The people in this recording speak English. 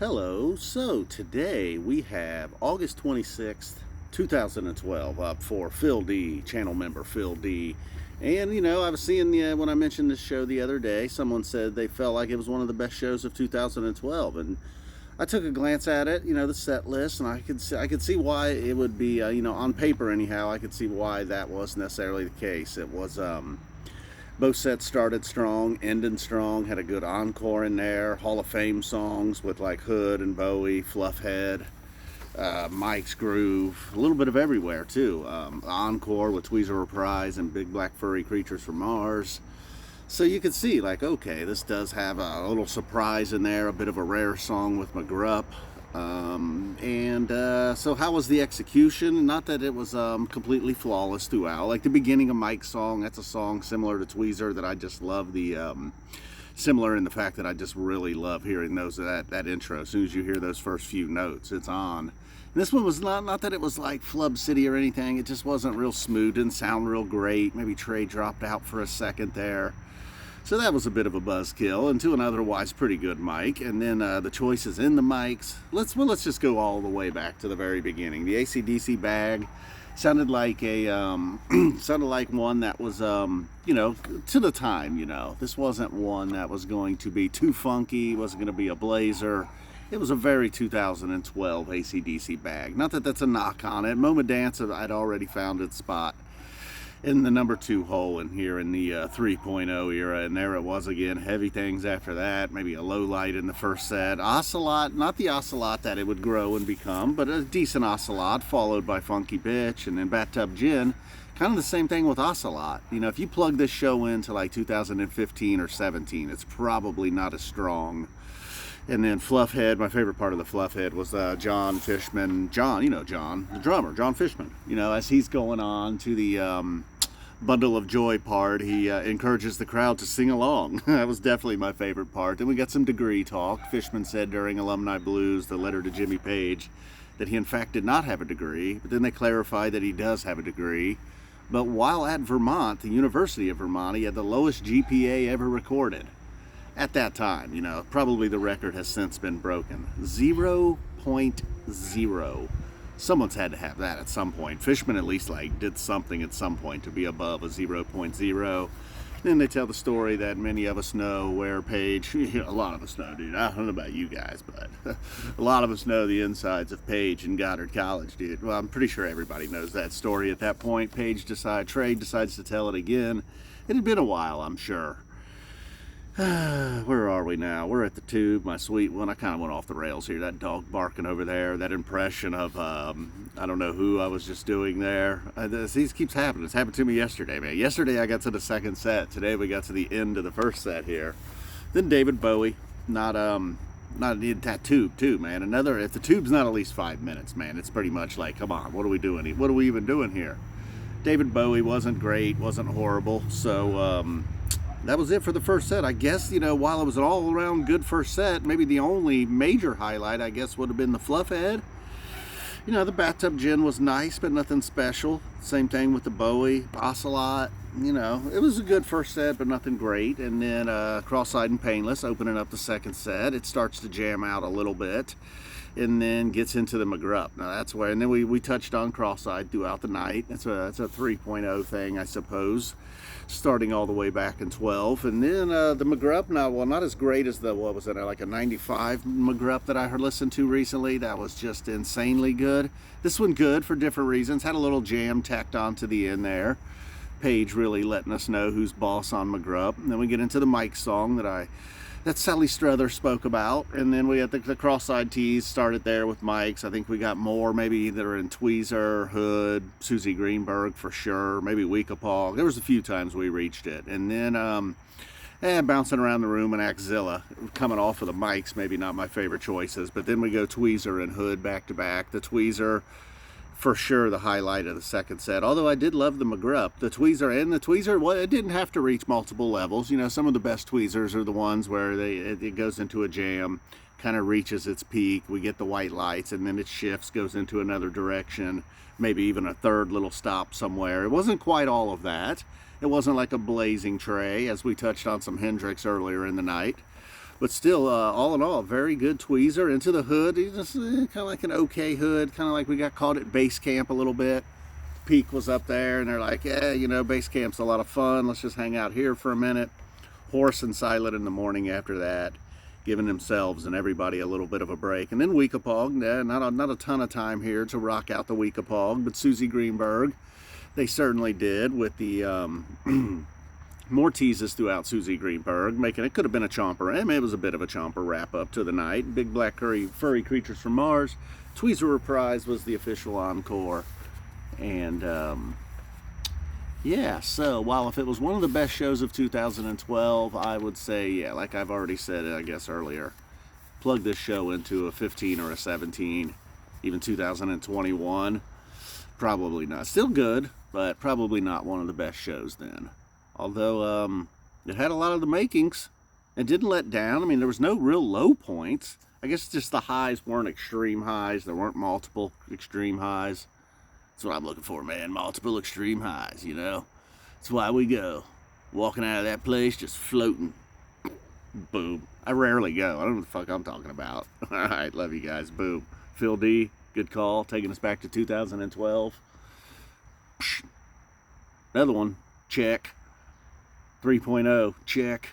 Hello, so today we have August 26th, 2012 up for Phil D, channel member Phil D. And I was seeing when I mentioned this show the other day, someone said they felt like it was one of the best shows of 2012. And I took a glance at it, the set list, and I could see why it would be, on paper anyhow, I could see why that was necessarily the case. It was, both sets started strong, ended strong, had a good encore in there, Hall of Fame songs with like Hood and Bowie, Fluffhead, Mike's Groove, a little bit of everywhere too. Encore with Tweezer Reprise and Big Black Furry Creatures from Mars. So you could see, like, okay, this does have a little surprise in there, a bit of a rare song with McGrupp. So how was the execution? Not that it was completely flawless throughout. Like the beginning of Mike's song, that's a song similar to Tweezer that I just love. Similar in the fact that I just really love hearing that intro. As soon as you hear those first few notes, it's on. And this one was not that it was like Flub City or anything. It just wasn't real smooth, didn't sound real great. Maybe Trey dropped out for a second there. So that was a bit of a buzzkill, and to an otherwise pretty good mic. And then the choices in the mics. Let's just go all the way back to the very beginning. The AC/DC bag sounded like sounded like one that was to the time. This wasn't one that was going to be too funky. Wasn't going to be a blazer. It was a very 2012 AC/DC bag. Not that that's a knock on it. Moment Dance I'd already found its spot in the number 2 hole in here in the 3.0 era, and there it was again. Heavy things after that, maybe a low light in the first set. Ocelot, not the Ocelot that it would grow and become, but a decent Ocelot, followed by Funky Bitch, and then Bathtub Gin. Kind of the same thing with Ocelot. If you plug this show into like 2015 or 17, it's probably not as strong. And then Fluffhead, my favorite part of the Fluffhead was John Fishman. John, John, the drummer, John Fishman. As he's going on to the Bundle of Joy part, he encourages the crowd to sing along. That was definitely my favorite part. Then we got some degree talk. Fishman said during Alumni Blues, the letter to Jimmy Page, that he in fact did not have a degree, but then they clarified that he does have a degree. But while at Vermont, the University of Vermont, he had the lowest GPA ever recorded. At that time, probably the record has since been broken. 0.0. Someone's had to have that at some point. Fishman at least did something at some point to be above a 0.0. Then they tell the story that many of us know where Page, a lot of us know, dude. I don't know about you guys, but a lot of us know the insides of Page and Goddard College, dude. Well, I'm pretty sure everybody knows that story at that point. Trey decides to tell it again. It had been a while, I'm sure. Where are we now? We're at the Tube, my sweet one. I kind of went off the rails here. That dog barking over there, that impression of, I don't know who I was just doing there. This keeps happening. It's happened to me yesterday, man. Yesterday I got to the second set. Today we got to the end of the first set here. Then David Bowie, not that Tube too, man. If the Tube's not at least 5 minutes, man, it's pretty much like, come on, what are we doing? What are we even doing here? David Bowie wasn't great, wasn't horrible, so, that was it for the first set. I guess, while it was an all-around good first set, maybe the only major highlight, I guess, would have been the Fluffhead. The Bathtub Gin was nice, but nothing special. Same thing with the Bowie, Ocelot. It was a good first set, but nothing great. And then Cross-Eyed and Painless, opening up the second set. It starts to jam out a little bit, and then gets into the McGrupp. Now that's where, and then we touched on Cross-Eyed throughout the night. That's a 3.0 thing, I suppose, starting all the way back in 12. And then the McGrupp, not as great as like a 95 McGrupp that I listened to recently. That was just insanely good. This one good for different reasons. Had a little jam tacked on to the end there. Page really letting us know who's boss on McGrupp. And then we get into the Mike song that Sally Struther spoke about, and then we had the Cross-Eyed Tees started there with Mike's. I think we got more maybe that are in Tweezer, Hood, Susie Greenberg for sure, maybe Weekapaw. There was a few times we reached it, and then bouncing around the room and Axilla coming off of the Mike's, maybe not my favorite choices, but then we go Tweezer and Hood back to back. The Tweezer, for sure, the highlight of the second set. Although I did love the McGrupp, the Tweezer, well, it didn't have to reach multiple levels. Some of the best Tweezers are the ones where it goes into a jam, kind of reaches its peak. We get the white lights, and then it shifts, goes into another direction, maybe even a third little stop somewhere. It wasn't quite all of that. It wasn't like a blazing Trey, as we touched on some Hendrix earlier in the night. But still, all in all, very good tweezer. Into the hood, he's just kind of like an okay hood, kind of like we got caught at base camp a little bit. Peak was up there, and they're like, yeah, you know, base camp's a lot of fun. Let's just hang out here for a minute. Hoarse and silent in the morning after that, giving themselves and everybody a little bit of a break. And then Weekapaug, not a ton of time here to rock out the Weekapaug, but Susie Greenberg, they certainly did with the more teases throughout Susie Greenberg, making it could have been a chomper. I mean, it was a bit of a chomper wrap up to the night. Big Black Furry Creatures from Mars. Tweezer Reprise was the official encore. And yeah, so while if it was one of the best shows of 2012, I would say, yeah, like I've already said, I guess earlier, plug this show into a 15 or a 17, even 2021. Probably not. Still good, but probably not one of the best shows then. Although it had a lot of the makings. It didn't let down. I mean, there was no real low points. I guess just the highs weren't extreme highs. There weren't multiple extreme highs. That's what I'm looking for, man. Multiple extreme highs, you know. That's why we go. Walking out of that place, just floating. Boom. I rarely go. I don't know what the fuck I'm talking about. All right, love you guys. Boom. Phil D, good call. Taking us back to 2012. Another one. Check. 3.0. Check.